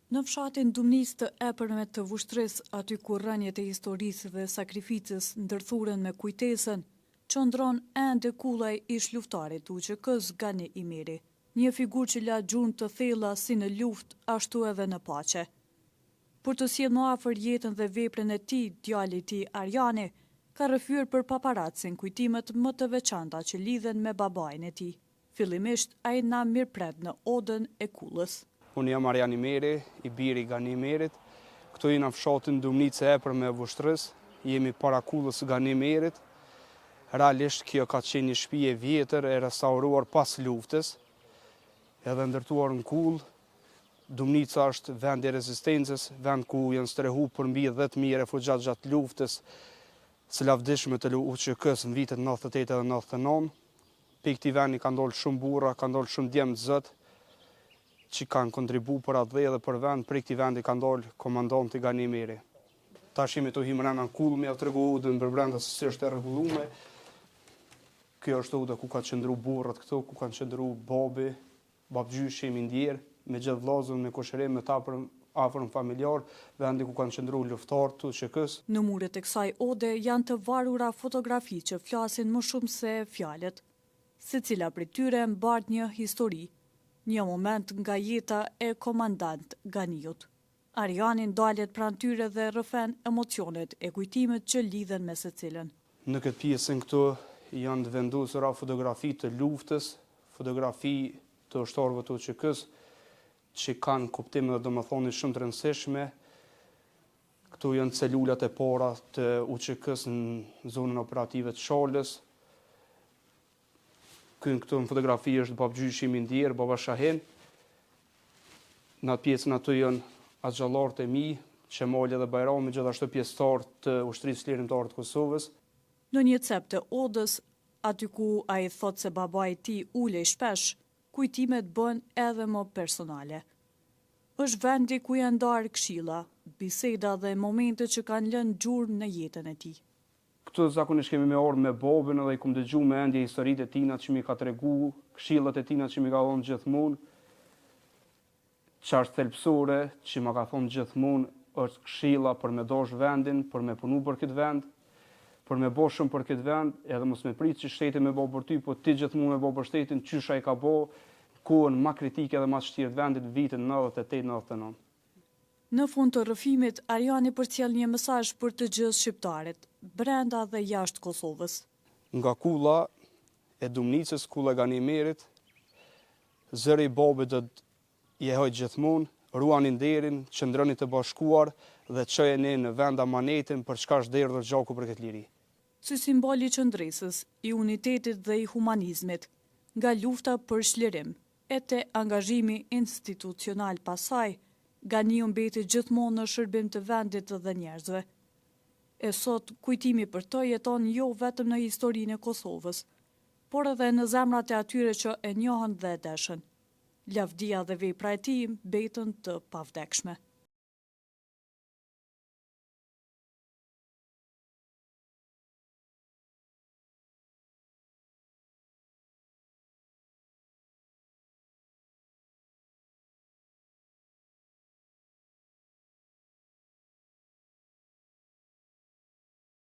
Në fshatin Dumnis të epërmet të Vushtris, aty ku rënjet e historisë dhe sakrificës ndërthuren me kujtesën, qëndron ende kullaj ish luftarit UÇK-s Gani Imiri, një figurë që la gjurmë të thella si në luftë, ashtu edhe në paqe. Për të sjellë më afër jetën dhe veprën e tij, djali i tij Arjani ka rrëfyer për paparacin kujtimet më të veçanta që lidhen me babain e tij. Fillimisht ai na mirëpret në Odën e Kullës. Unë jam Arjan Imiri, i biri Gani Imirit. Këtu jena fshatin Dumnice e epër me Vushtris, jemi para kullës Gani Imirit. Realisht kjo ka qenë një shtëpi e vjetër e restauruar pas luftës, edhe ndërtuar në kullë. Dumnica është vend i rezistencës, vend ku janë strehu për mbi 10.000 refugjat gjatë luftës së lavdishme të UÇK-s në vitet 98 dhe 99. Pe këtij vendi ka ndolë shumë burra, ka ndolë shumë djemë të zot që kanë kontribu për atë dhe për vend. Për këtij vendi ka ndolë komandanti Gani Imiri. Tash jemi të himë rana në kullë, me tregu udën për brenda se si është e rregulluar. Kjo është uda ku ka qëndru burrat këtu, ku kanë qëndru babi, babgjyshi, mindjer, me gjithë vllazën, me koshërim, me afërm familjar, vendi ku kanë qëndru luftarët të UÇK-s. Në muret e kësaj ode janë të varura fotografi që flasin më shumë se fjalët. Secila prej tyre mbart një histori, një moment nga jeta e komandant Ganiut. Arjani ndalet pranë tyre dhe rrëfen emocionet e kujtimet që lidhen me secilën. Në këtë pjesën këtu janë të vendosura fotografi të luftës, fotografi të ushtarëve të UÇK-s, që kanë kuptime dhe domethënie shumë të rëndësishme. Këtu janë celulat e para të UÇK-s në zonën operative të Shalës. Këtu në fotografi është babgjyshi Mindjer, baba Shahin. Në atë pjesën aty janë axhallarët e mi, Qemali dhe Bajrami, gjithashtu pjesëtar të ushtrisë lirimtare të Kosovës. Në një cep të Odës, aty ku ai thot se babai i tij ulej shpesh, kujtimet bën edhe më personale. Është vendi ku janë ndarë këshilla, biseda dhe momente që kanë lënë gjurmë në jetën e tij. Këtu zakonisht kemi me orë me babën edhe i kum dëgju me endje historitë e tina që mi ka tregu, këshillat e tina që mi ka thonë gjithmonë, çfarë thelpsore që ma ka thonë gjithmonë është këshilla për me dash vendin, për me punu për këtë vend, për me bo shumë për këtë vend, edhe mos me prit që shteti me bo për ty, po ti gjithmonë me bo për shtetin, qysha i ka bo, kohën ma kritike dhe ma shtirë vendit vitin 98-99. Në fund të rrëfimit, Arjani përcjell një mesazh për të gjithë shqiptarët, brenda dhe jashtë Kosovës. Nga kulla e Dumnicës, kulla Gani Imirit, zëri i babit do të jehoj gjithmonë, ruani nderin, qëndroni të bashkuar dhe çojeni në vend amanetin për çka është derdhur gjaku për këtë liri. Si simboli i qëndresës, i unitetit dhe i humanizmit, nga lufta për çlirim, e te angazhimi institucional pasaj, Ganiu mbeti gjithmonë në shërbim të vendit dhe njerëzve. E sot, kujtimi për të jeton jo vetëm në historinë e Kosovës, por edhe në zemrat e atyre që e njohën dhe e deshën. Lavdia dhe vepra e tij mbetën të pavdekshme.